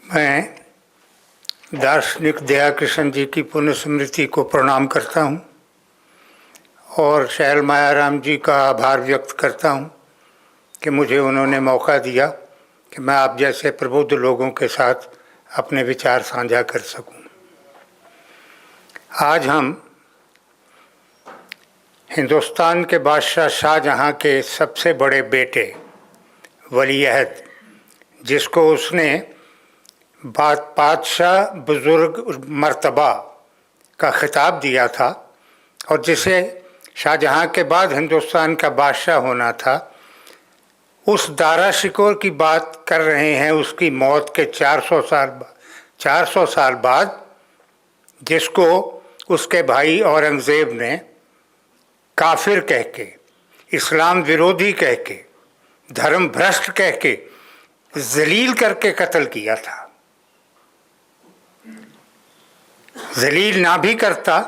मैं दार्शनिक दयाकृष्ण जी की पुण्य स्मृति को प्रणाम करता हूँ और शैल मायाराम जी का आभार व्यक्त करता हूँ कि मुझे उन्होंने मौका दिया कि मैं आप जैसे प्रबुद्ध लोगों के साथ अपने विचार साझा कर सकूं। आज हम हिंदुस्तान के बादशाह शाहजहां के सबसे बड़े बेटे वलीअहद, जिसको उसने बादशाह बुजुर्ग मर्तबा का खिताब दिया था और जिसे शाहजहां के बाद हिंदुस्तान का बादशाह होना था, उस दारा शिकोह की बात कर रहे हैं उसकी मौत के 400 साल बाद, जिसको उसके भाई औरंगज़ेब ने काफिर कह के, इस्लाम विरोधी कह के, धर्म भ्रष्ट कह के, जलील करके कत्ल किया था। जलील ना भी करता,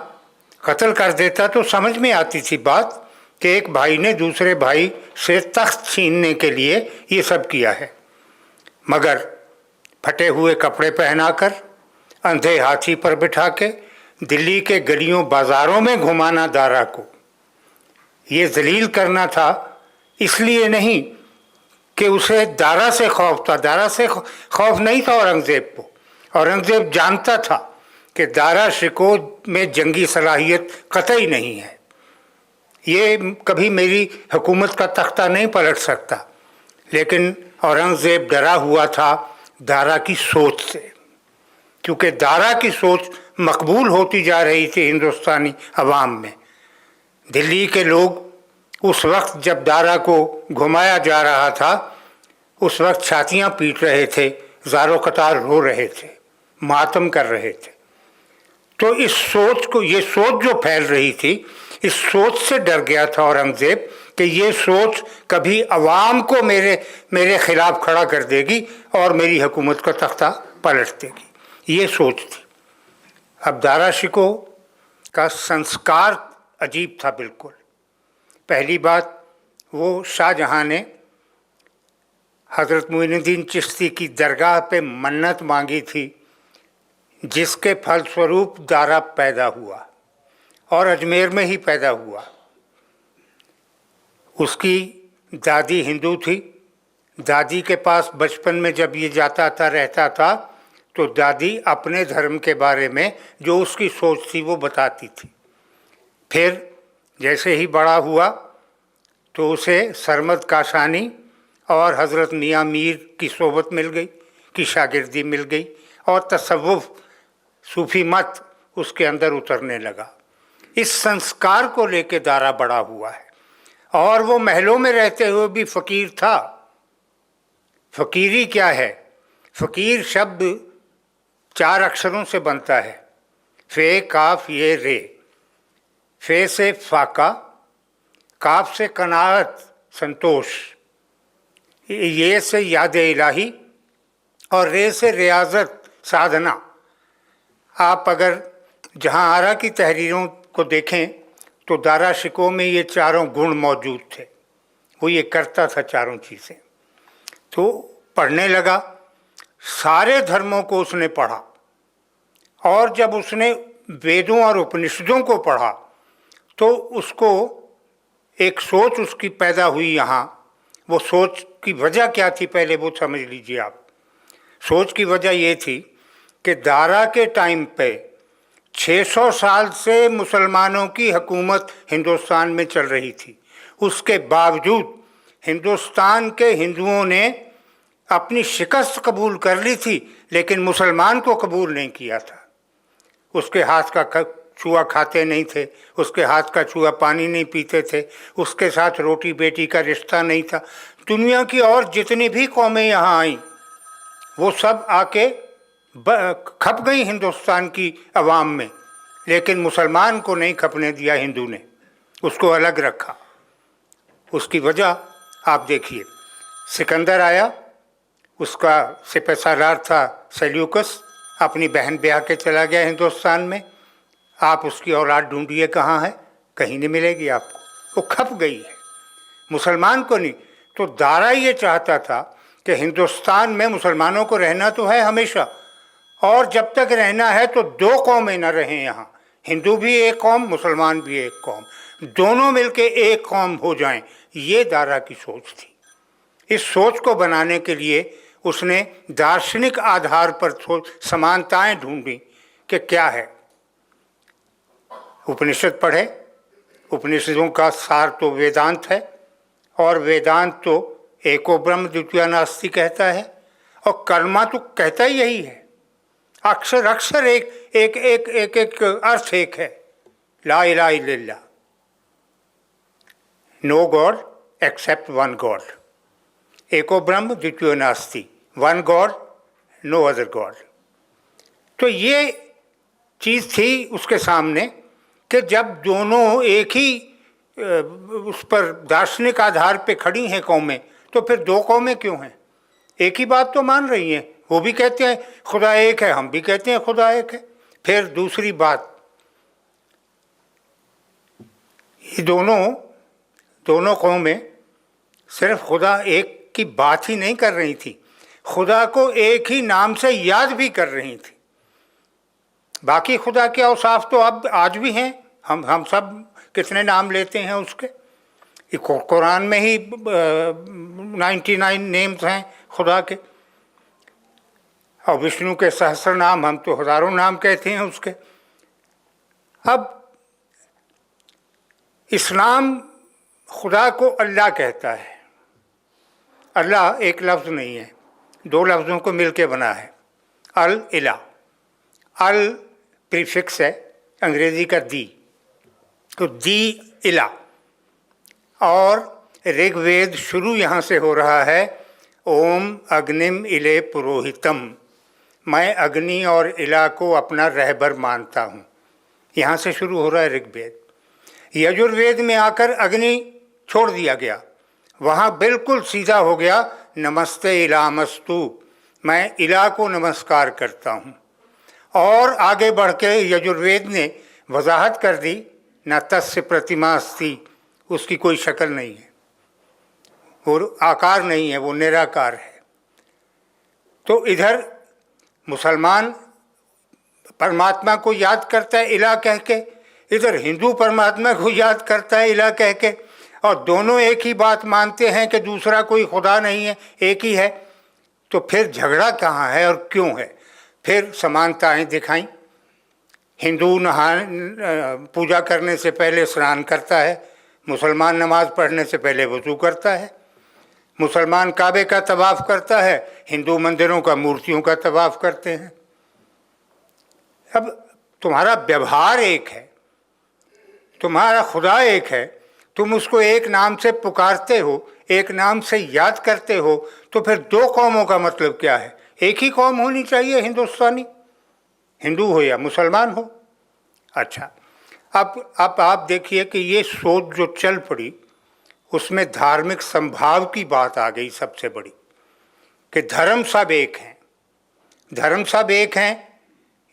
कत्ल कर देता तो समझ में आती थी बात कि एक भाई ने दूसरे भाई से तख्त छीनने के लिए ये सब किया है, मगर फटे हुए कपड़े पहनाकर, अंधे हाथी पर बिठा के दिल्ली के गलियों बाज़ारों में घुमाना दारा को, ये जलील करना था। इसलिए नहीं कि उसे दारा से खौफ था, दारा से खौफ नहीं था औरंगज़ेब को। औरंगज़ेब जानता था कि दारा शिकोह में जंगी सलाहियत कतई नहीं है, ये कभी मेरी हुकूमत का तख्ता नहीं पलट सकता। लेकिन औरंगज़ेब डरा हुआ था दारा की सोच से, क्योंकि दारा की सोच मकबूल होती जा रही थी हिंदुस्तानी अवाम में। दिल्ली के लोग उस वक्त जब दारा को घुमाया जा रहा था, उस वक्त छातियां पीट रहे थे, ज़ारो कतार रो रहे थे, मातम कर रहे थे। तो इस सोच को, ये सोच जो फैल रही थी, इस सोच से डर गया था औरंगज़ेब कि ये सोच कभी अवाम को मेरे खिलाफ खड़ा कर देगी और मेरी हुकूमत का तख्ता पलट देगी, ये सोच थी। अब दारा शिकोह का संस्कार अजीब था बिल्कुल। पहली बात, वो शाहजहां ने हज़रत मोइनुद्दीन चिश्ती की दरगाह पे मन्नत मांगी थी, जिसके फलस्वरूप दारा पैदा हुआ और अजमेर में ही पैदा हुआ। उसकी दादी हिंदू थी। दादी के पास बचपन में जब ये जाता था, रहता था, तो दादी अपने धर्म के बारे में जो उसकी सोच थी वो बताती थी। फिर जैसे ही बड़ा हुआ तो उसे सरमद काशानी और हज़रत मियाँ मीर की सोबत मिल गई, की शागिर्दी मिल गई और तसव्वुफ़, सूफ़ी मत उसके अंदर उतरने लगा। इस संस्कार को लेके दारा बड़ा हुआ है और वो महलों में रहते हुए भी फ़कीर था। फ़कीरी क्या है? फ़कीर शब्द 4 अक्षरों से बनता है, फ़े, काफ, ये, रे। फ़े से फाका, काफ से कनाअत, संतोष, ये से याद इलाही और रे से रियाजत, साधना। आप अगर जहाँ आरा की तहरीरों को देखें तो दारा शिकोह में ये चारों गुण मौजूद थे। वो ये करता था चारों चीज़ें। तो पढ़ने लगा, सारे धर्मों को उसने पढ़ा और जब उसने वेदों और उपनिषदों को पढ़ा तो उसको एक सोच उसकी पैदा हुई यहाँ। वो सोच की वजह क्या थी पहले वो समझ लीजिए आप। सोच की वजह ये थी कि दारा के टाइम पे 600 साल से मुसलमानों की हुकूमत हिंदुस्तान में चल रही थी। उसके बावजूद हिंदुस्तान के हिंदुओं ने अपनी शिकस्त कबूल कर ली थी, लेकिन मुसलमान को कबूल नहीं किया था। उसके हाथ का चूहा खाते नहीं थे, उसके हाथ का चूहा पानी नहीं पीते थे, उसके साथ रोटी बेटी का रिश्ता नहीं था। दुनिया की और जितनी भी कौमें यहाँ आईं, वो सब आके खप गई हिंदुस्तान की अवाम में, लेकिन मुसलमान को नहीं खपने दिया हिंदू ने, उसको अलग रखा। उसकी वजह आप देखिए, सिकंदर आया, उसका सिपहसालार था सेल्यूकस, अपनी बहन ब्याह के चला गया हिंदुस्तान में। आप उसकी औलाद ढूंढिए कहाँ है, कहीं नहीं मिलेगी आपको, वो खप गई है। मुसलमान को नहीं। तो दारा ये चाहता था कि हिंदुस्तान में मुसलमानों को रहना तो है हमेशा, और जब तक रहना है तो दो कौमें न रहें यहाँ, हिंदू भी एक कौम, मुसलमान भी एक कौम, दोनों मिलके एक कौम हो जाएं। ये दारा की सोच थी। इस सोच को बनाने के लिए उसने दार्शनिक आधार पर समानताएं ढूंढी कि क्या है। उपनिषद पढ़े, उपनिषदों का सार तो वेदांत है, और वेदांत तो एको ब्रह्म द्वितीया नास्ति कहता है, और कर्मा तो कहता ही यही है। अक्षर अक्षर एक एक एक एक एक अर्थ एक है, ला इलाहा इल्लल्लाह, no god except one god, एको ब्रह्म द्वितीयो नास्ति, one god no other god. तो ये चीज़ थी उसके सामने कि जब दोनों एक ही उस पर दार्शनिक आधार पे खड़ी हैं कौमें, तो फिर दो कौमें क्यों हैं? एक ही बात तो मान रही हैं, वो भी कहते हैं खुदा एक है, हम भी कहते हैं खुदा एक है। फिर दूसरी बात, ये दोनों कौमें सिर्फ खुदा एक की बात ही नहीं कर रही थी, खुदा को एक ही नाम से याद भी कर रही थी। बाकी खुदा के औसाफ तो अब आज भी हैं, हम सब कितने नाम लेते हैं उसके, कुरान में ही 99 नेम्स हैं खुदा के, और विष्णु के सहस्र नाम, हम तो हजारों नाम कहते हैं उसके। अब इस्लाम खुदा को अल्लाह कहता है। अल्लाह एक लफ्ज़ नहीं है, दो लफ्ज़ों को मिलके बना है, अल इला। अल प्रीफिक्स है अंग्रेज़ी का दी, तो दी इला। और ऋग्वेद शुरू यहाँ से हो रहा है, ओम अग्निम इले पुरोहितम, मैं अग्नि और इला को अपना रहबर मानता हूँ। यहाँ से शुरू हो रहा है ऋग्वेद। यजुर्वेद में आकर अग्नि छोड़ दिया गया, वहाँ बिल्कुल सीधा हो गया नमस्ते इलामस्तु, मैं इला को नमस्कार करता हूँ। और आगे बढ़ के यजुर्वेद ने वजाहत कर दी, न तस्य प्रतिमा अस्ति, उसकी कोई शक्ल नहीं है, वो आकार नहीं है, वो निराकार है। तो इधर मुसलमान परमात्मा को याद करता है इला कह के, इधर हिंदू परमात्मा को याद करता है इला कह के, और दोनों एक ही बात मानते हैं कि दूसरा कोई खुदा नहीं है, एक ही है। तो फिर झगड़ा कहाँ है और क्यों है? फिर समानताएं दिखाई। हिंदू पूजा करने से पहले स्नान करता है, मुसलमान नमाज पढ़ने से पहले वज़ू करता है। मुसलमान काबे का तवाफ़ करता है, हिंदू मंदिरों का मूर्तियों का तवाफ़ करते हैं। अब तुम्हारा व्यवहार एक है, तुम्हारा खुदा एक है, तुम उसको एक नाम से पुकारते हो, एक नाम से याद करते हो, तो फिर दो कौमों का मतलब क्या है? एक ही कौम होनी चाहिए हिंदुस्तानी, हिंदू हो या मुसलमान हो। अच्छा, अब आप देखिए कि ये सोच जो चल पड़ी, उसमें धार्मिक संभाव की बात आ गई सबसे बड़ी, कि धर्म सब एक हैं, धर्म सब एक हैं।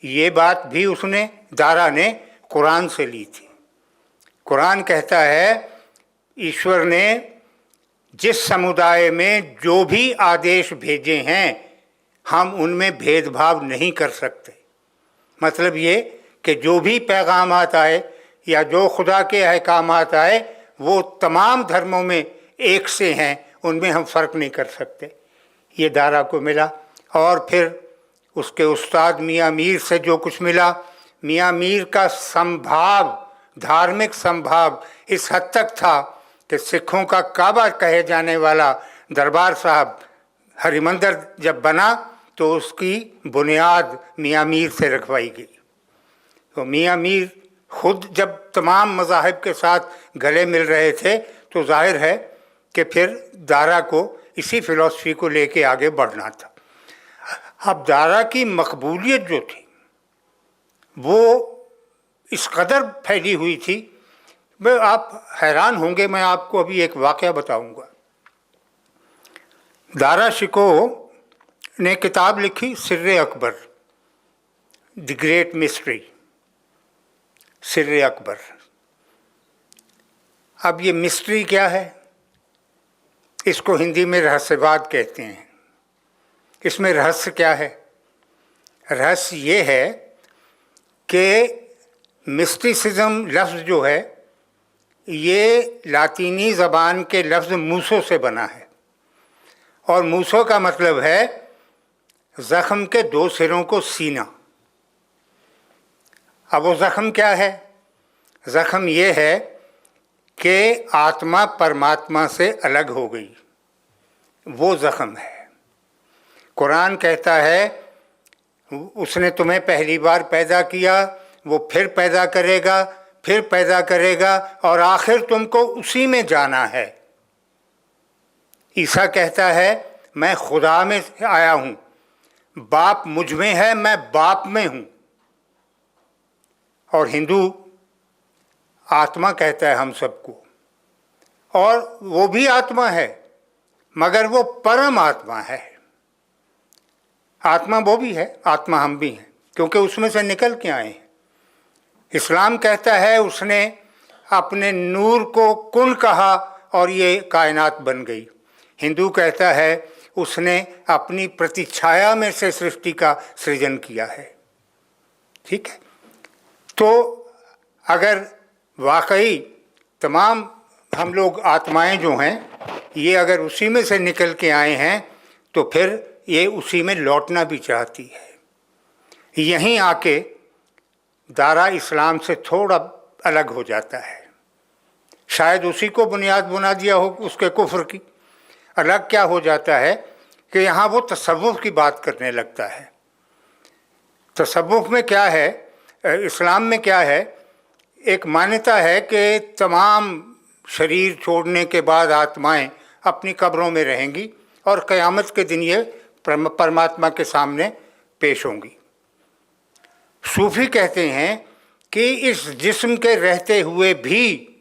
ये बात भी उसने, दारा ने, कुरान से ली थी। कुरान कहता है ईश्वर ने जिस समुदाय में जो भी आदेश भेजे हैं, हम उनमें भेदभाव नहीं कर सकते। मतलब ये कि जो भी पैगामात आए या जो खुदा के अहकामात आए, वो तमाम धर्मों में एक से हैं, उनमें हम फ़र्क नहीं कर सकते। ये दारा को मिला। और फिर उसके उस्ताद मियाँ मीर से जो कुछ मिला, मियाँ मीर का संभाव, धार्मिक संभाव इस हद तक था कि सिखों का काबा कहे जाने वाला दरबार साहब हरिमंदिर जब बना तो उसकी बुनियाद मियाँ मीर से रखवाई गई। तो मियाँ मीर खुद जब तमाम मज़ाहिब के साथ गले मिल रहे थे, तो जाहिर है कि फिर दारा को इसी फ़िलॉसफी को लेके आगे बढ़ना था। अब दारा की मकबूलियत जो थी वो इस कदर फैली हुई थी, मैं आप हैरान होंगे। मैं आपको अभी एक वाक़या बताऊंगा। दारा शिको ने किताब लिखी Sirr-e Akbar, the great mystery, Sirr-e Akbar. अब ये मिस्ट्री क्या है? इसको हिंदी में रहस्यवाद कहते हैं। इसमें रहस्य क्या है? रहस्य ये है कि मिस्टिसिज्म लफ्ज़ जो है ये लातीनी ज़बान के लफ्ज़ मूसो से बना है, और मूसो का मतलब है ज़ख्म के दो सिरों को सीना। अब वो ज़ख्म क्या है? ज़ख्म ये है कि आत्मा परमात्मा से अलग हो गई, वो ज़ख्म है। कुरान कहता है उसने तुम्हें पहली बार पैदा किया, वो फिर पैदा करेगा, फिर पैदा करेगा, और आखिर तुमको उसी में जाना है। ईसा कहता है मैं खुदा में आया हूँ, बाप मुझ में है, मैं बाप में हूँ। और हिंदू आत्मा कहता है हम सबको, और वो भी आत्मा है मगर वो परम आत्मा है। आत्मा वो भी है, आत्मा हम भी हैं, क्योंकि उसमें से निकल के आए हैं। इस्लाम कहता है उसने अपने नूर को कुन कहा और ये कायनात बन गई। हिंदू कहता है उसने अपनी प्रतिछाया में से सृष्टि का सृजन किया है। ठीक है, तो अगर वाकई तमाम हम लोग आत्माएं जो हैं ये अगर उसी में से निकल के आए हैं तो फिर ये उसी में लौटना भी चाहती है। यहीं आके दारा इस्लाम से थोड़ा अलग हो जाता है। शायद उसी को बुनियाद बना दिया हो उसके कुफ्र की। अलग क्या हो जाता है कि यहाँ वो तसव्वुफ़ की बात करने लगता है। तसव्वुफ़ में क्या है, इस्लाम में क्या है, एक मान्यता है कि तमाम शरीर छोड़ने के बाद आत्माएं अपनी कब्रों में रहेंगी और क़यामत के दिन ये परमात्मा के सामने पेश होंगी। सूफ़ी कहते हैं कि इस जिस्म के रहते हुए भी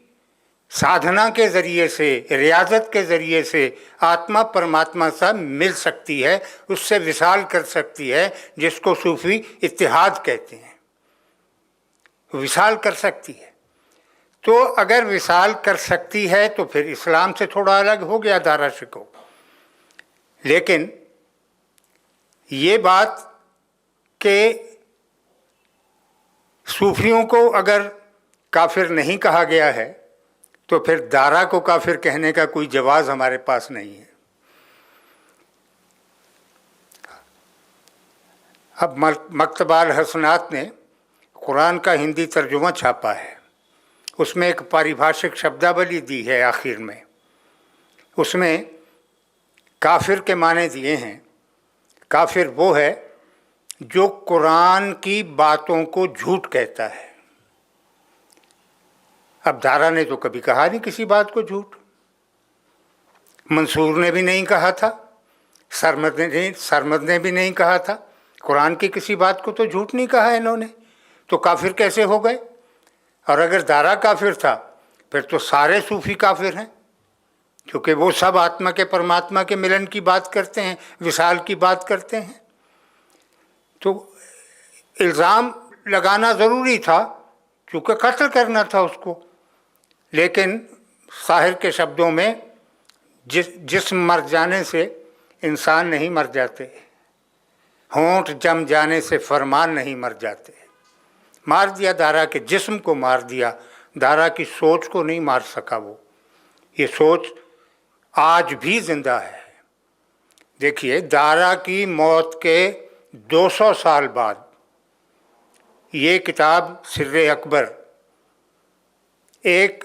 साधना के ज़रिए से, रियाज़त के ज़रिए से आत्मा परमात्मा से मिल सकती है, उससे विसाल कर सकती है, जिसको सूफ़ी इत्तिहाद कहते हैं। विसाल कर सकती है। तो अगर विसाल कर सकती है तो फिर इस्लाम से थोड़ा अलग हो गया दारा शिको। लेकिन ये बात कि सूफियों को अगर काफिर नहीं कहा गया है तो फिर दारा को काफिर कहने का कोई जवाज़ हमारे पास नहीं है। अब मकतबाल हसनात ने कुरान का हिंदी तर्जुमा छापा है, उसमें एक पारिभाषिक शब्दावली दी है आखिर में। उसमें काफिर के माने दिए हैं। काफिर वो है जो कुरान की बातों को झूठ कहता है। अब दारा ने तो कभी कहा नहीं किसी बात को झूठ, मंसूर ने भी नहीं कहा था, सरमद ने भी नहीं कहा था। कुरान की किसी बात को तो झूठ नहीं कहा इन्होंने, तो काफिर कैसे हो गए? और अगर दारा काफिर था फिर तो सारे सूफी काफिर हैं, क्योंकि वो सब आत्मा के परमात्मा के मिलन की बात करते हैं, विशाल की बात करते हैं। तो इल्ज़ाम लगाना ज़रूरी था क्योंकि कत्ल करना था उसको। लेकिन साहिर के शब्दों में जिस्म मर जाने से इंसान नहीं मर जाते, होंठ जम जाने से फरमान नहीं मर जाते। मार दिया दारा के जिस्म को, मार दिया दारा की सोच को नहीं मार सका वो। ये सोच आज भी जिंदा है। देखिए, दारा की मौत के 200 साल बाद ये किताब सिर्रे अकबर एक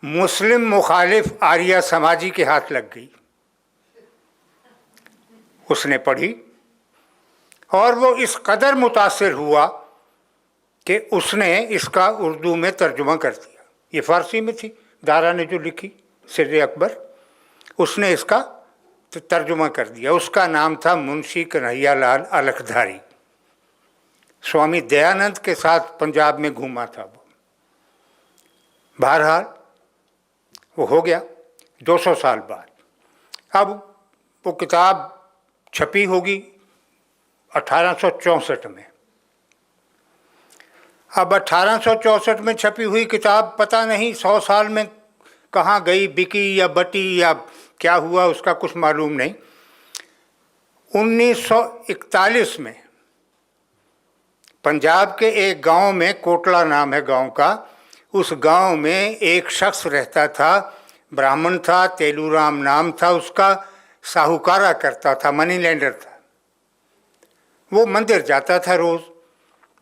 मुस्लिम मुखालिफ आर्या समाजी के हाथ लग गई। उसने पढ़ी और वो इस कदर मुतासिर हुआ कि उसने इसका उर्दू में तर्जुमा कर दिया। ये फ़ारसी में थी, दारा ने जो लिखी सिर्रे अकबर, उसने इसका तर्जुमा कर दिया। उसका नाम था मुंशी कन्हैया लाल अलखधारी। स्वामी दयानंद के साथ पंजाब में घूमा था वो। बहरहाल वो हो गया 200 साल बाद। अब वो किताब छपी होगी 1864 में। अब 1864 में छपी हुई किताब पता नहीं 100 साल में कहाँ गई, बिकी या बटी या क्या हुआ, उसका कुछ मालूम नहीं। 1941 में पंजाब के एक गांव में, कोटला नाम है गांव का, उस गांव में एक शख्स रहता था, ब्राह्मण था, तेलूराम नाम था उसका, साहूकारा करता था, मनी लैंडर था। वो मंदिर जाता था रोज़।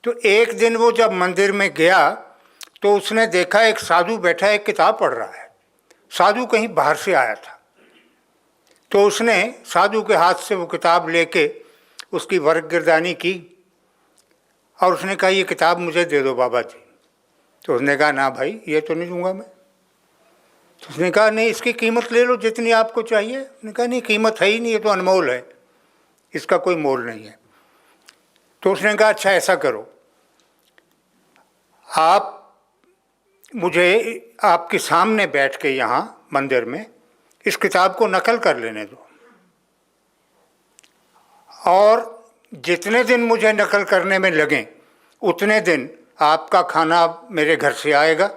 तो एक दिन वो जब मंदिर में गया तो उसने देखा एक साधु बैठा एक किताब पढ़ रहा है। साधु कहीं बाहर से आया था। तो उसने साधु के हाथ से वो किताब लेके उसकी वर्गगिरदानी की और उसने कहा, ये किताब मुझे दे दो बाबा जी। तो उसने कहा, ना भाई, ये तो नहीं दूंगा मैं। तो उसने कहा, नहीं, इसकी कीमत ले लो जितनी आपको चाहिए। उसने कहा, नहीं, कीमत है ही नहीं, ये तो अनमोल है, इसका कोई मोल नहीं है। तो उसने कहा, अच्छा ऐसा करो, आप मुझे आपके सामने बैठ के यहाँ मंदिर में इस किताब को नकल कर लेने दो, और जितने दिन मुझे नकल करने में लगें उतने दिन आपका खाना मेरे घर से आएगा।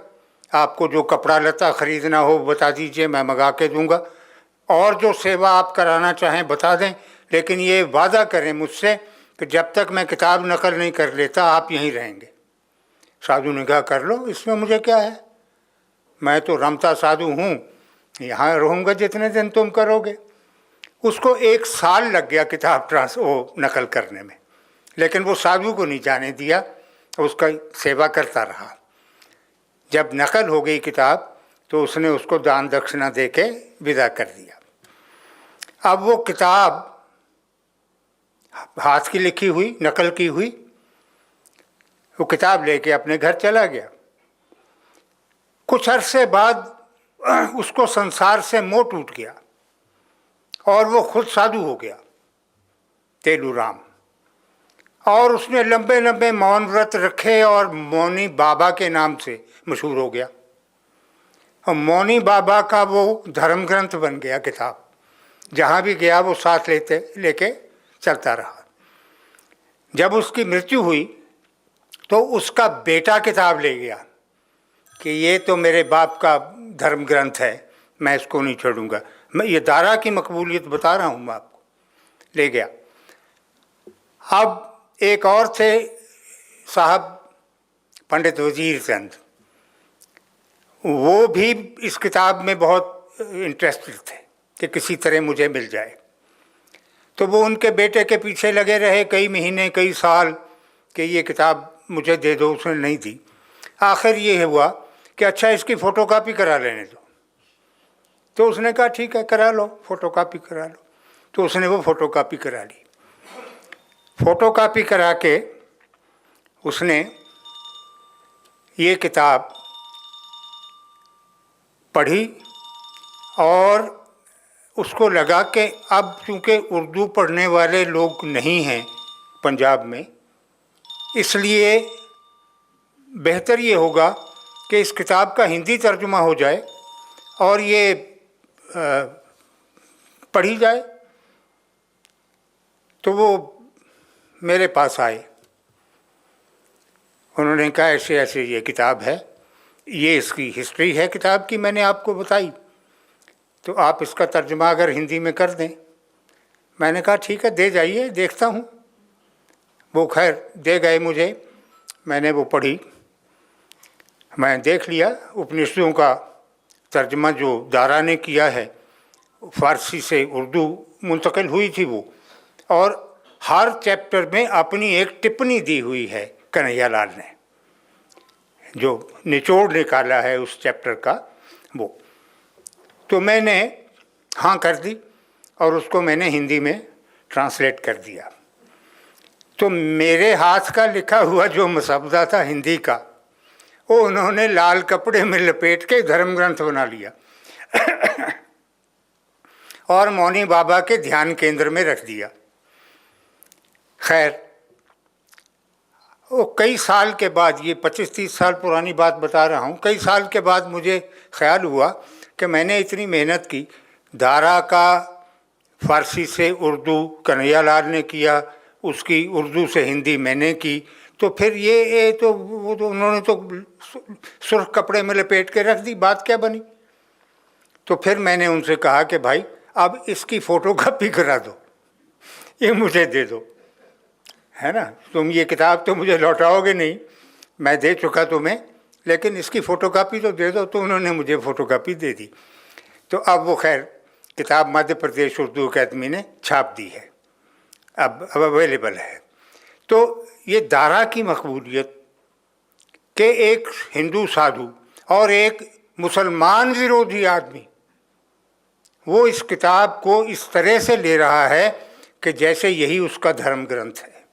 आपको जो कपड़ा लता ख़रीदना हो बता दीजिए, मैं मंगा के दूंगा, और जो सेवा आप कराना चाहें बता दें, लेकिन ये वादा करें मुझसे कि जब तक मैं किताब नकल नहीं कर लेता आप यहीं रहेंगे। साधु ने कहा, कर लो, इसमें मुझे क्या है, मैं तो रमता साधु हूँ, यहाँ रहूँगा जितने दिन तुम करोगे। उसको 1 साल लग गया किताब वो नकल करने में, लेकिन वो साधु को नहीं जाने दिया, उसका सेवा करता रहा। जब नकल हो गई किताब तो उसने उसको दान दक्षिणा दे के विदा कर दिया। अब वो किताब हाथ की लिखी हुई, नकल की हुई, वो किताब लेके अपने घर चला गया। कुछ अरसे बाद उसको संसार से मोह टूट गया और वो खुद साधु हो गया, तेलूराम। और उसने लंबे लंबे मौन व्रत रखे और मौनी बाबा के नाम से मशहूर हो गया। और मौनी बाबा का वो धर्म ग्रंथ बन गया किताब। जहाँ भी गया वो साथ लेके चलता रहा। जब उसकी मृत्यु हुई तो उसका बेटा किताब ले गया कि ये तो मेरे बाप का धर्म ग्रंथ है, मैं इसको नहीं छोड़ूंगा। मैं ये दारा की मकबूलियत बता रहा हूँ मैं आपको। ले गया। अब एक और थे साहब, पंडित वजीर चंद, वो भी इस किताब में बहुत इंटरेस्टेड थे कि किसी तरह मुझे मिल जाए। तो वो उनके बेटे के पीछे लगे रहे कई महीने, कई साल कि ये किताब मुझे दे दो, उसने नहीं दी। आखिर ये हुआ कि अच्छा इसकी फ़ोटोकॉपी करा लेने दो। तो उसने कहा, ठीक है, करा लो, फ़ोटोकॉपी करा लो। तो उसने वो फ़ोटोकॉपी करा ली। फ़ोटोकॉपी करा के उसने ये किताब पढ़ी और उसको लगा कि अब चूँकि उर्दू पढ़ने वाले लोग नहीं हैं पंजाब में, इसलिए बेहतर ये होगा कि इस किताब का हिंदी तर्जुमा हो जाए और ये पढ़ी जाए। तो वो मेरे पास आए, उन्होंने कहा ऐसे ऐसे ये किताब है, ये इसकी हिस्ट्री है किताब की, मैंने आपको बताई, तो आप इसका तर्जुमा अगर हिंदी में कर दें। मैंने कहा ठीक है, दे जाइए, देखता हूँ। वो खैर दे गए मुझे, मैंने वो पढ़ी, मैं देख लिया। उपनिषदों का तर्जुमा जो दारा ने किया है, फ़ारसी से उर्दू मुंतकिल हुई थी वो, और हर चैप्टर में अपनी एक टिप्पणी दी हुई है कन्हैयालाल ने, जो निचोड़ निकाला है उस चैप्टर का वो। तो मैंने हाँ कर दी और उसको मैंने हिंदी में ट्रांसलेट कर दिया। तो मेरे हाथ का लिखा हुआ जो मसवदा था हिंदी का, वो उन्होंने लाल कपड़े में लपेट के धर्म ग्रंथ बना लिया और मौनी बाबा के ध्यान केंद्र में रख दिया। खैर, वो कई साल के बाद, ये 25-30 साल पुरानी बात बता रहा हूँ, कई साल के बाद मुझे ख्याल हुआ कि मैंने इतनी मेहनत की, दारा का फ़ारसी से उर्दू कन्हैयालाल ने किया, उसकी उर्दू से हिंदी मैंने की, तो फिर ये तो वो तो उन्होंने तो सुर्ख कपड़े में लपेट के रख दी, बात क्या बनी। तो फिर मैंने उनसे कहा कि भाई अब इसकी फ़ोटोकॉपी करा दो, ये मुझे दे दो, है ना, तुम ये किताब तो मुझे लौटाओगे नहीं, मैं दे चुका तुम्हें, लेकिन इसकी फ़ोटोकॉपी तो दे दो। तो उन्होंने मुझे फ़ोटोकॉपी दे दी। तो अब वो खैर किताब मध्य प्रदेश उर्दू अकादमी ने छाप दी है, अब अवेलेबल है। तो ये दारा की मकबूलियत के एक हिंदू साधु और एक मुसलमान विरोधी आदमी वो इस किताब को इस तरह से ले रहा है कि जैसे यही उसका धर्म ग्रंथ है।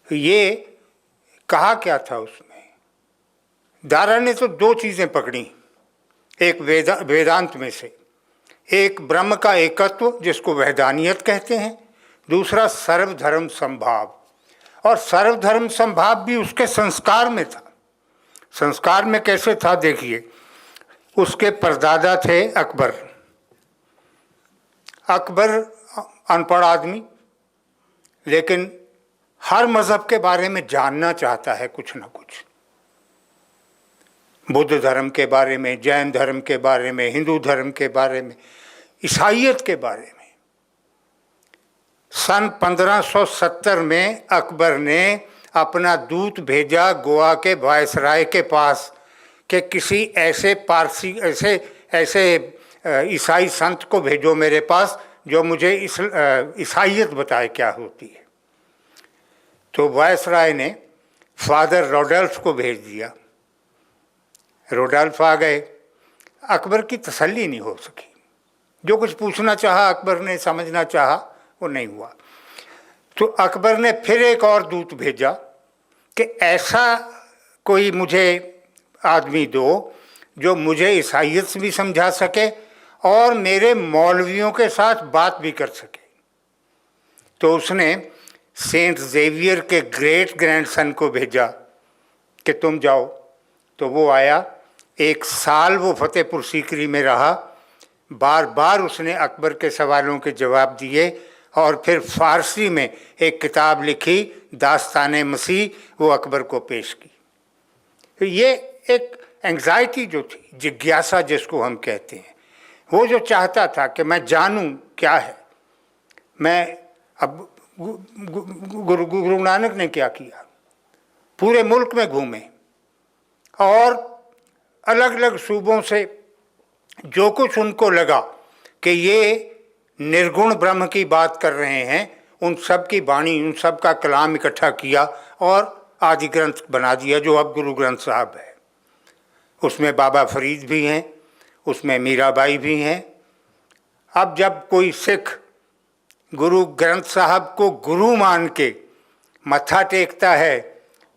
ये कहा क्या था उसमें? दारा ने तो दो चीज़ें पकड़ी, एक वेदांत में से, एक ब्रह्म का एकत्व जिसको वहदानियत कहते हैं, दूसरा सर्वधर्म संभाव। और सर्वधर्म संभाव भी उसके संस्कार में था। संस्कार में कैसे था देखिए, उसके परदादा थे अकबर। अकबर अनपढ़ आदमी, लेकिन हर मज़हब के बारे में जानना चाहता है कुछ ना कुछ। बुद्ध धर्म के बारे में, जैन धर्म के बारे में, हिंदू धर्म के बारे में, ईसाइयत के बारे में। सन 1570 में अकबर ने अपना दूत भेजा गोवा के वायसराय के पास कि किसी ऐसे पारसी ऐसे ईसाई संत को भेजो मेरे पास जो मुझे ईसाइयत बताए क्या होती है। तो वायसराय ने फादर रोडल्फ को भेज दिया। रोडल्फ आ गए। अकबर की तसल्ली नहीं हो सकी। जो कुछ पूछना चाहा अकबर ने, समझना चाहा, वो नहीं हुआ। तो अकबर ने फिर एक और दूत भेजा कि ऐसा कोई मुझे आदमी दो जो मुझे ईसाइयत भी समझा सके और मेरे मौलवियों के साथ बात भी कर सके। तो उसने सेंट जेवियर के ग्रेट ग्रैंडसन को भेजा कि तुम जाओ। तो वो आया, 1 साल वो फतेहपुर सीकरी में रहा। बार बार उसने अकबर के सवालों के जवाब दिए और फिर फ़ारसी में एक किताब लिखी, दास्ताने मसीह, वो अकबर को पेश की। तो ये एक एंग्जाइटी जो थी, जिज्ञासा जिसको हम कहते हैं, वो जो चाहता था कि मैं जानूं क्या है। मैं अब गुरु नानक ने क्या किया, पूरे मुल्क में घूमे और अलग अलग सूबों से जो कुछ उनको लगा कि ये निर्गुण ब्रह्म की बात कर रहे हैं, उन सब की वाणी, उन सब का कलाम इकट्ठा किया और आदि ग्रंथ बना दिया जो अब गुरु ग्रंथ साहब है। उसमें बाबा फरीद भी हैं, उसमें मीराबाई भी हैं। अब जब कोई सिख गुरु ग्रंथ साहब को गुरु मान के मत्था टेकता है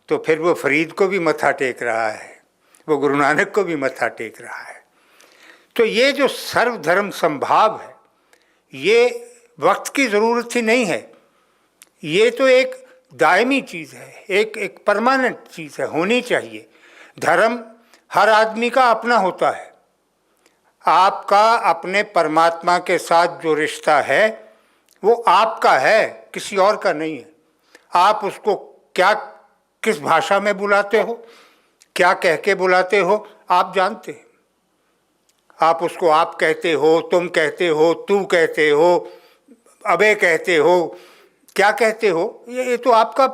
तो फिर वो फरीद को भी मत्था टेक रहा है, वो गुरु नानक को भी मत्था टेक रहा है। तो ये जो सर्वधर्म संभाव है, ये वक्त की ज़रूरत ही नहीं है, ये तो एक दायमी चीज़ है, एक परमानेंट चीज़ है, होनी चाहिए। धर्म हर आदमी का अपना होता है। आपका अपने परमात्मा के साथ जो रिश्ता है वो आपका है, किसी और का नहीं है। आप उसको क्या, किस भाषा में बुलाते हो, क्या कह के बुलाते हो, आप जानते हैं। आप उसको आप कहते हो, तुम कहते हो, तू कहते हो, अबे कहते हो, क्या कहते हो, ये तो आपका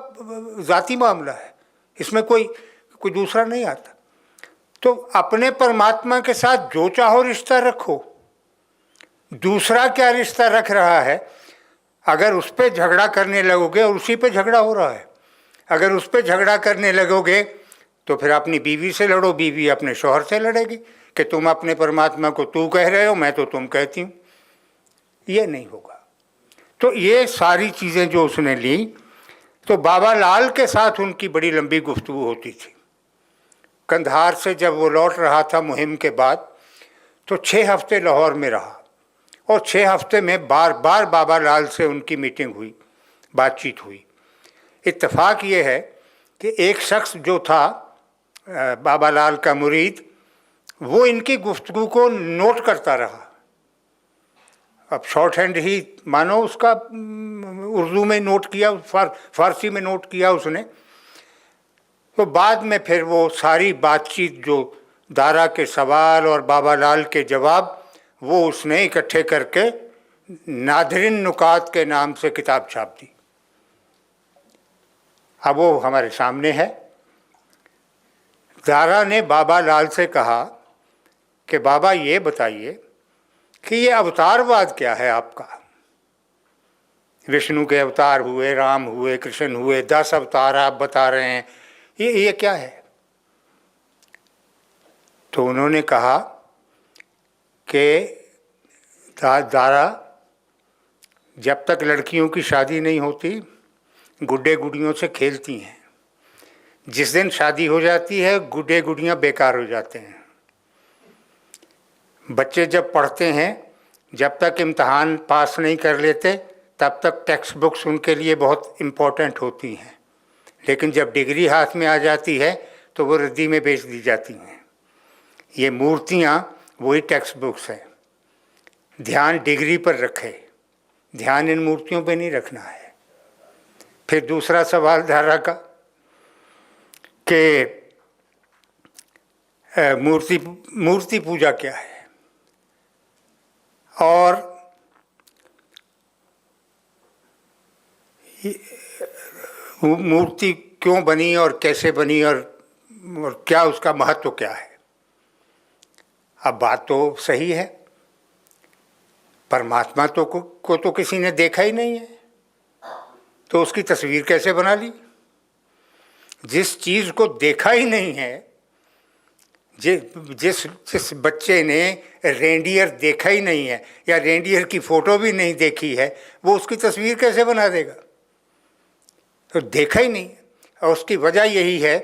ज़ाती मामला है, इसमें कोई दूसरा नहीं आता। तो अपने परमात्मा के साथ जो चाहो रिश्ता रखो। दूसरा क्या रिश्ता रख रहा है, अगर उस पर झगड़ा करने लगोगे, और उसी पे झगड़ा हो रहा है, अगर उस पर झगड़ा करने लगोगे तो फिर अपनी बीवी से लड़ो, बीवी अपने शौहर से लड़ेगी कि तुम अपने परमात्मा को तू कह रहे हो, मैं तो तुम कहती हूँ। ये नहीं होगा। तो ये सारी चीज़ें जो उसने ली, तो बाबा लाल के साथ उनकी बड़ी लंबी गुफ्तगू होती थी। कंधार से जब वो लौट रहा था मुहिम के बाद, तो 6 हफ्ते लाहौर में रहा और 6 हफ्ते में बार बार बाबा लाल से उनकी मीटिंग हुई, बातचीत हुई। इत्तेफाक ये है कि एक शख्स जो था बाबा लाल का मुरीद, वो इनकी गुफ्तगू को नोट करता रहा। अब शॉर्ट हैंड ही मानो उसका, उर्दू में नोट किया, फारसी में नोट किया उसने। तो बाद में फिर वो सारी बातचीत, जो दारा के सवाल और बाबा लाल के जवाब, वो उसने इकट्ठे करके नादरिन नुकात के नाम से किताब छाप दी। अब वो हमारे सामने है। दारा ने बाबा लाल से कहा कि बाबा ये बताइए कि ये अवतारवाद क्या है आपका? विष्णु के अवतार हुए, राम हुए, कृष्ण हुए, 10 अवतार आप बता रहे हैं, ये क्या है? तो उन्होंने कहा कि दारा, जब तक लड़कियों की शादी नहीं होती गुड्डे गुड़ियों से खेलती हैं, जिस दिन शादी हो जाती है गुड्डे गुड़ियाँ बेकार हो जाते हैं। बच्चे जब पढ़ते हैं, जब तक इम्तहान पास नहीं कर लेते तब तक टेक्स्ट बुक्स उनके लिए बहुत इम्पोर्टेंट होती हैं, लेकिन जब डिग्री हाथ में आ जाती है तो वो रद्दी में बेच दी जाती हैं। ये मूर्तियाँ वही टेक्स्ट बुक्स हैं। ध्यान डिग्री पर रखे, ध्यान इन मूर्तियों पे नहीं रखना है। फिर दूसरा सवाल दारा का कि मूर्ति पूजा क्या है और मूर्ति क्यों बनी और कैसे बनी और क्या उसका महत्व क्या है। अब बात तो सही है, परमात्मा को तो किसी ने देखा ही नहीं है, तो उसकी तस्वीर कैसे बना ली? जिस चीज़ को देखा ही नहीं है, जिस बच्चे ने रेंडियर देखा ही नहीं है या रेंडियर की फ़ोटो भी नहीं देखी है, वो उसकी तस्वीर कैसे बना देगा? तो देखा ही नहीं। और उसकी वजह यही है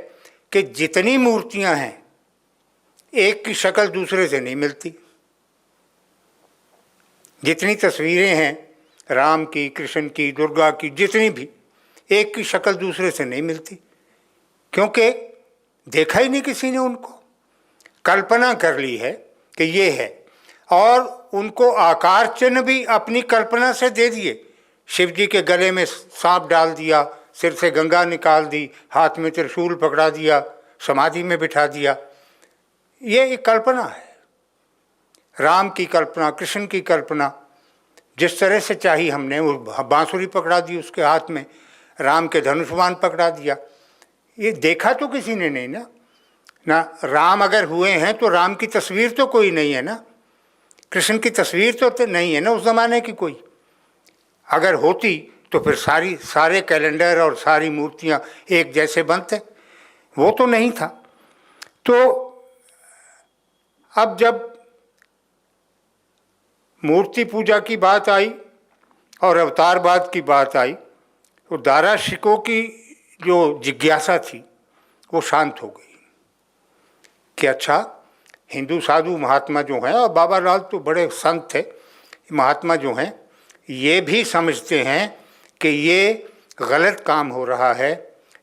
कि जितनी मूर्तियां हैं एक की शक्ल दूसरे से नहीं मिलती। जितनी तस्वीरें हैं राम की, कृष्ण की, दुर्गा की, जितनी भी, एक की शक्ल दूसरे से नहीं मिलती, क्योंकि देखा ही नहीं किसी ने उनको। कल्पना कर ली है कि ये है, और उनको आकार चिन्ह भी अपनी कल्पना से दे दिए। शिव जी के गले में सांप डाल दिया, सिर से गंगा निकाल दी, हाथ में त्रिशूल पकड़ा दिया, समाधि में बिठा दिया। ये एक कल्पना है, राम की कल्पना, कृष्ण की कल्पना। जिस तरह से चाहिए हमने वो बांसुरी पकड़ा दी उसके हाथ में, राम के धनुष्मान पकड़ा दिया। ये देखा तो किसी ने नहीं ना। राम अगर हुए हैं तो राम की तस्वीर तो कोई नहीं है ना, कृष्ण की तस्वीर तो नहीं है ना उस ज़माने की कोई। अगर होती तो फिर सारे कैलेंडर और सारी मूर्तियाँ एक जैसे बनते, वो तो नहीं था। तो अब जब मूर्ति पूजा की बात आई और अवतारवाद की बात आई, तो दाराशिकों की जो जिज्ञासा थी वो शांत हो गई कि अच्छा, हिंदू साधु महात्मा जो हैं, और बाबा लाल तो बड़े संत थे, महात्मा जो हैं ये भी समझते हैं कि ये गलत काम हो रहा है,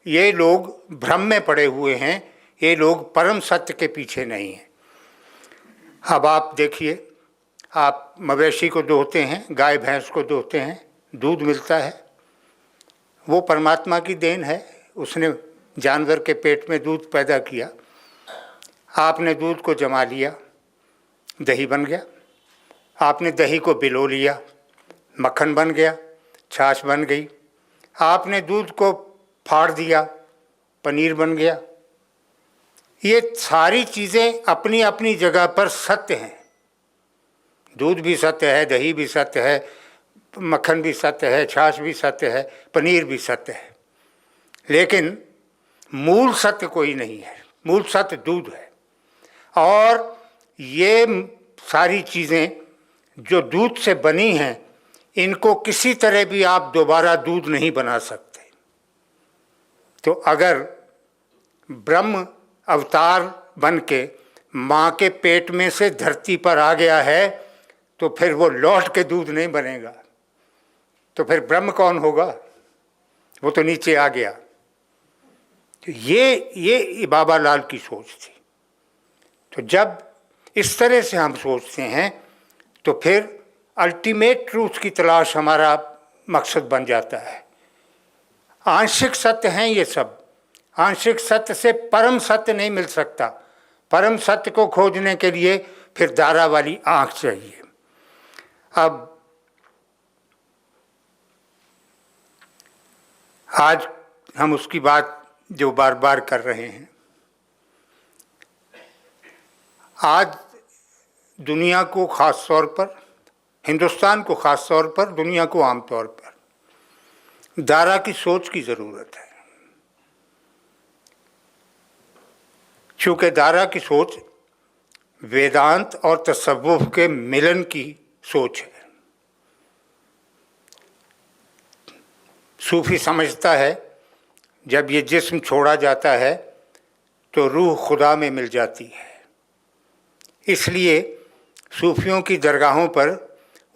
ये लोग भ्रम में पड़े हुए हैं, ये लोग परम सत्य के पीछे नहीं हैं। अब आप देखिए, आप मवेशी को दोहते हैं, गाय भैंस को दोहते हैं, दूध मिलता है, वो परमात्मा की देन है। उसने जानवर के पेट में दूध पैदा किया, आपने दूध को जमा लिया, दही बन गया, आपने दही को बिलो लिया, मक्खन बन गया, छाछ बन गई, आपने दूध को फाड़ दिया, पनीर बन गया। ये सारी चीज़ें अपनी अपनी जगह पर सत्य हैं। दूध भी सत्य है, दही भी सत्य है, मक्खन भी सत्य है, छाछ भी सत्य है, पनीर भी सत्य है, लेकिन मूल सत्य कोई नहीं है। मूल सत्य दूध है। और ये सारी चीज़ें जो दूध से बनी हैं, इनको किसी तरह भी आप दोबारा दूध नहीं बना सकते। तो अगर ब्रह्म अवतार बन के माँ के पेट में से धरती पर आ गया है, तो फिर वो लौट के दूध नहीं बनेगा। तो फिर ब्रह्म कौन होगा? वो तो नीचे आ गया। तो ये बाबा लाल की सोच थी। तो जब इस तरह से हम सोचते हैं तो फिर अल्टीमेट ट्रूथ की तलाश हमारा मकसद बन जाता है। आंशिक सत्य हैं ये सब, आंशिक सत्य से परम सत्य नहीं मिल सकता। परम सत्य को खोजने के लिए फिर दारा वाली आँख चाहिए। अब आज हम उसकी बात जो बार बार कर रहे हैं, आज दुनिया को ख़ास तौर पर, हिंदुस्तान को ख़ास तौर पर, दुनिया को आम तौर पर दारा की सोच की ज़रूरत है। चूँकि दारा की सोच वेदांत और तसव्वुफ़ के मिलन की सोच है। सूफी समझता है जब ये जिस्म छोड़ा जाता है तो रूह खुदा में मिल जाती है। इसलिए सूफियों की दरगाहों पर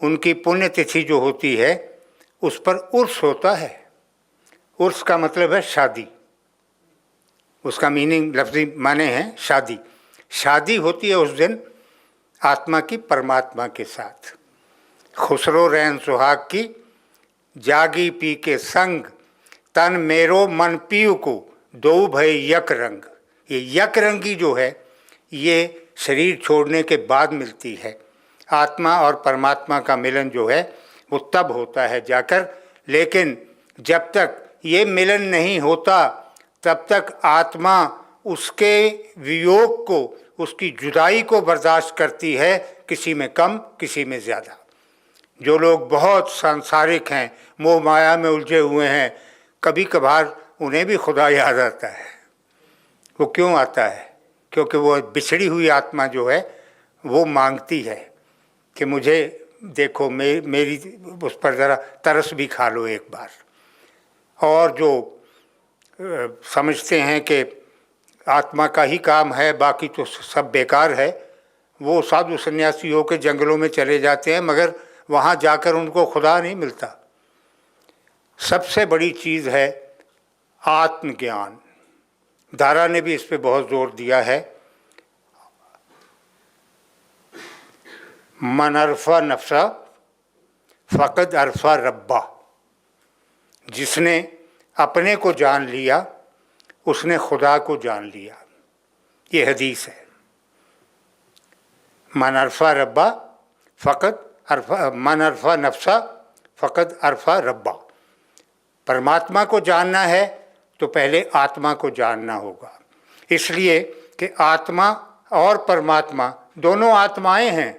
उनकी पुण्यतिथि जो होती है उस पर उर्स होता है। उर्स का मतलब है शादी, उसका मीनिंग लफ्ज़ी माने हैं शादी। शादी होती है उस दिन आत्मा की परमात्मा के साथ। खुसरो रैन सुहाग की जागी पी के संग, तन मेरो मन पीऊ को दो भय यक रंग। ये यक रंगी जो है ये शरीर छोड़ने के बाद मिलती है। आत्मा और परमात्मा का मिलन जो है वो तब होता है जाकर, लेकिन जब तक ये मिलन नहीं होता तब तक आत्मा उसके वियोग को, उसकी जुदाई को बर्दाश्त करती है, किसी में कम किसी में ज़्यादा। जो लोग बहुत सांसारिक हैं, मोह माया में उलझे हुए हैं, कभी कभार उन्हें भी खुदा याद आता है। वो क्यों आता है? क्योंकि वो बिछड़ी हुई आत्मा जो है वो मांगती है कि मुझे देखो, मेरी उस पर ज़रा तरस भी खा लो एक बार। और जो समझते हैं कि आत्मा का ही काम है, बाकी तो सब बेकार है, वो साधु सन्यासी होकर जंगलों में चले जाते हैं, मगर वहाँ जाकर उनको खुदा नहीं मिलता। सबसे बड़ी चीज़ है आत्मज्ञान। दारा ने भी इस पे बहुत जोर दिया है। मन अरफा नफ्सा फ़क़द अरफा रब्बा। जिसने अपने को जान लिया उसने खुदा को जान लिया। ये हदीस है। मन अरफा रब्बा फ़क़द अरफा, मन अरफा नफ्सा फ़क़द अरफा रब्बा। परमात्मा को जानना है तो पहले आत्मा को जानना होगा। इसलिए कि आत्मा और परमात्मा दोनों आत्माएं हैं।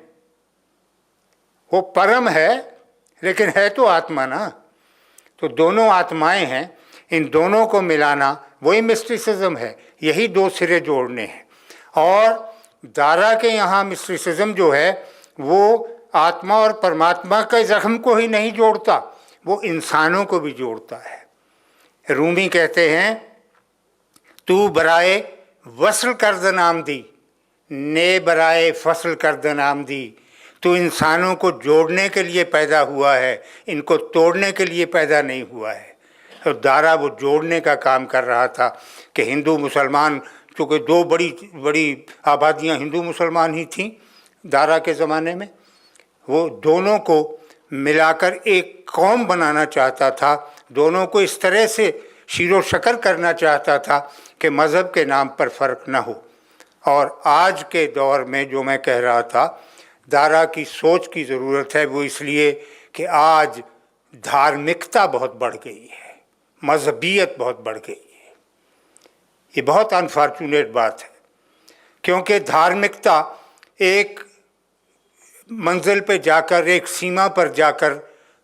वो परम है लेकिन है तो आत्मा ना, तो दोनों आत्माएं हैं। इन दोनों को मिलाना वही मिस्टिसिज्म है, यही दो सिरे जोड़ने हैं। और दारा के यहाँ मिस्टिसिज्म जो है वो आत्मा और परमात्मा के ज़ख्म को ही नहीं जोड़ता, वो इंसानों को भी जोड़ता है। रूमी कहते हैं, तू बराए वसल कर द नाम दी, ने बराए फसल कर द नाम दी। तू इंसानों को जोड़ने के लिए पैदा हुआ है, इनको तोड़ने के लिए पैदा नहीं हुआ है। तो दारा वो जोड़ने का काम कर रहा था कि हिंदू मुसलमान, चूँकि दो बड़ी आबादियाँ हिंदू मुसलमान ही थीं दारा के ज़माने में, वो दोनों को मिलाकर एक कौम बनाना चाहता था। दोनों को इस तरह से शीरो शकर करना चाहता था कि मज़हब के नाम पर फ़र्क न हो। और आज के दौर में जो मैं कह रहा था, दारा की सोच की ज़रूरत है। वो इसलिए कि आज धार्मिकता बहुत बढ़ गई है, मजहबियत बहुत बढ़ गई है। ये बहुत अनफॉर्चुनेट बात है, क्योंकि धार्मिकता एक मंजिल पे जाकर, एक सीमा पर जाकर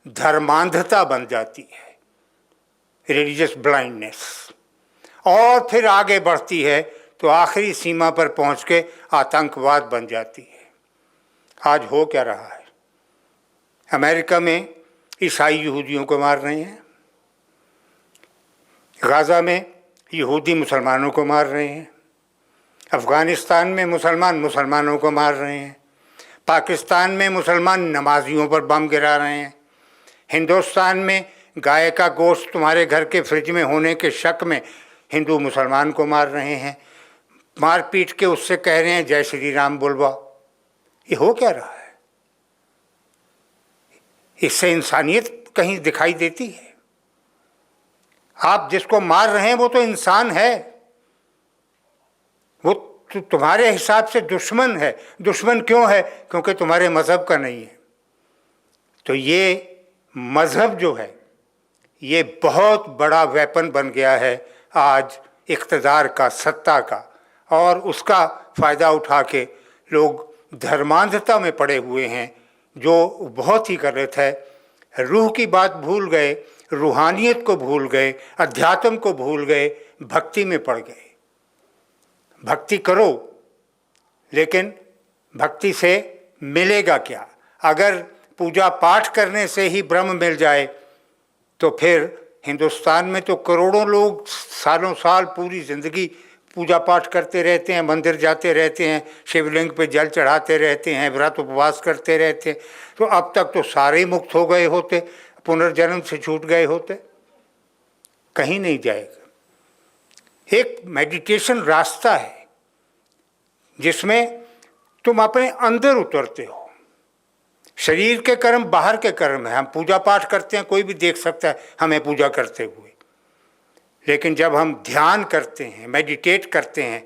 धर्मांधता बन जाती है, रिलीजियस ब्लाइंडनेस, और फिर आगे बढ़ती है तो आखिरी सीमा पर पहुंच के आतंकवाद बन जाती है। आज हो क्या रहा है? अमेरिका में ईसाई यहूदियों को मार रहे हैं, गाज़ा में यहूदी मुसलमानों को मार रहे हैं, अफ़गानिस्तान में मुसलमान मुसलमानों को मार रहे हैं, पाकिस्तान में मुसलमान नमाजियों पर बम गिरा रहे हैं, हिंदुस्तान में गाय का गोश्त तुम्हारे घर के फ्रिज में होने के शक में हिंदू मुसलमान को मार रहे हैं, मार पीट के उससे कह रहे हैं जय श्री राम बोलवा। ये हो क्या रहा है? इससे इंसानियत कहीं दिखाई देती है? आप जिसको मार रहे हैं वो तो इंसान है, वो तुम्हारे हिसाब से दुश्मन है। दुश्मन क्यों है? क्योंकि तुम्हारे मज़हब का नहीं है। तो ये मज़हब जो है ये बहुत बड़ा वेपन बन गया है आज इक़्तिदार का, सत्ता का, और उसका फ़ायदा उठा के लोग धर्मांधता में पड़े हुए हैं, जो बहुत ही गलत है। रूह की बात भूल गए, रूहानियत को भूल गए, अध्यात्म को भूल गए, भक्ति में पड़ गए। भक्ति करो, लेकिन भक्ति से मिलेगा क्या? अगर पूजा पाठ करने से ही ब्रह्म मिल जाए तो फिर हिंदुस्तान में तो करोड़ों लोग सालों साल पूरी ज़िंदगी पूजा पाठ करते रहते हैं, मंदिर जाते रहते हैं, शिवलिंग पे जल चढ़ाते रहते हैं, व्रत उपवास करते रहते हैं, तो अब तक तो सारे ही मुक्त हो गए होते, पुनर्जन्म से छूट गए होते। कहीं नहीं जाएगा। एक मेडिटेशन रास्ता है जिसमें तुम अपने अंदर उतरते हो। शरीर के कर्म बाहर के कर्म है। हम पूजा पाठ करते हैं, कोई भी देख सकता है हमें पूजा करते हुए, लेकिन जब हम ध्यान करते हैं, मेडिटेट करते हैं,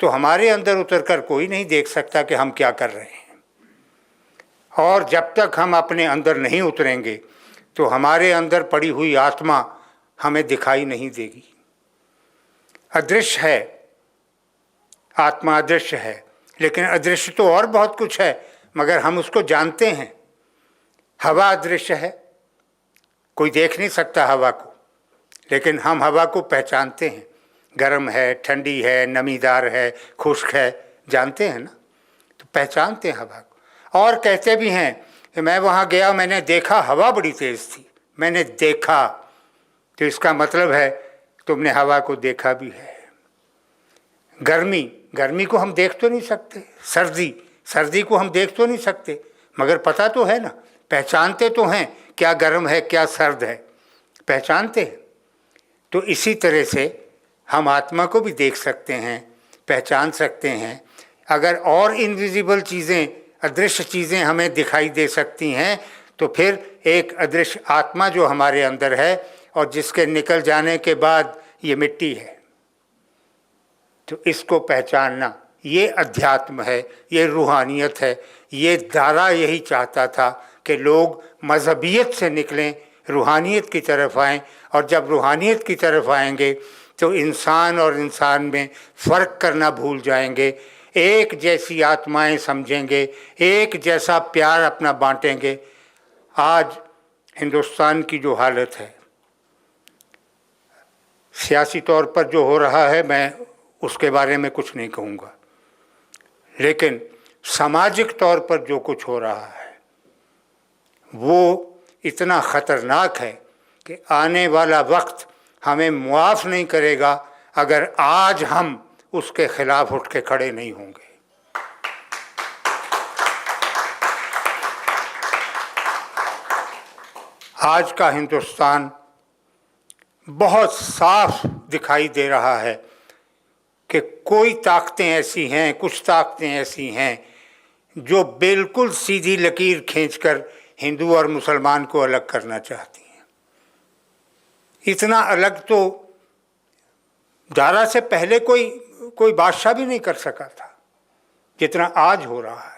तो हमारे अंदर उतरकर कोई नहीं देख सकता कि हम क्या कर रहे हैं। और जब तक हम अपने अंदर नहीं उतरेंगे तो हमारे अंदर पड़ी हुई आत्मा हमें दिखाई नहीं देगी। अदृश्य है, आत्मा अदृश्य है, लेकिन अदृश्य तो और बहुत कुछ है, मगर हम उसको जानते हैं। हवा अदृश्य है, कोई देख नहीं सकता हवा को, लेकिन हम हवा को पहचानते हैं। गर्म है, ठंडी है, नमीदार है, खुश्क है, जानते हैं ना, तो पहचानते हैं हवा को। और कहते भी हैं कि मैं वहाँ गया, मैंने देखा हवा बड़ी तेज़ थी, मैंने देखा, तो इसका मतलब है तुमने हवा को देखा भी है। गर्मी, गर्मी को हम देख तो नहीं सकते, सर्दी, सर्दी को हम देख तो नहीं सकते, मगर पता तो है ना, पहचानते तो हैं क्या गर्म है क्या सर्द है, पहचानते हैं। तो इसी तरह से हम आत्मा को भी देख सकते हैं, पहचान सकते हैं। अगर और इनविजिबल चीज़ें, अदृश्य चीज़ें हमें दिखाई दे सकती हैं, तो फिर एक अदृश्य आत्मा जो हमारे अंदर है और जिसके निकल जाने के बाद ये मिट्टी है, तो इसको पहचानना, ये अध्यात्म है, ये रूहानियत है। ये दारा यही चाहता था कि लोग मजहबियत से निकलें, रूहानियत की तरफ आएँ, और जब रूहानियत की तरफ आएंगे तो इंसान और इंसान में फ़र्क करना भूल जाएंगे, एक जैसी आत्माएं समझेंगे, एक जैसा प्यार अपना बांटेंगे। आज हिंदुस्तान की जो हालत है, सियासी तौर पर जो हो रहा है, मैं उसके बारे में कुछ नहीं कहूँगा, लेकिन सामाजिक तौर पर जो कुछ हो रहा है वो इतना ख़तरनाक है कि आने वाला वक्त हमें मुआफ़ नहीं करेगा अगर आज हम उसके ख़िलाफ़ उठ के खड़े नहीं होंगे। आज का हिंदुस्तान बहुत साफ दिखाई दे रहा है कि कोई ताकतें ऐसी हैं, कुछ ताकतें ऐसी हैं जो बिल्कुल सीधी लकीर खींचकर हिंदू और मुसलमान को अलग करना चाहती हैं। इतना अलग तो दारा से पहले कोई बादशाह भी नहीं कर सका था जितना आज हो रहा है।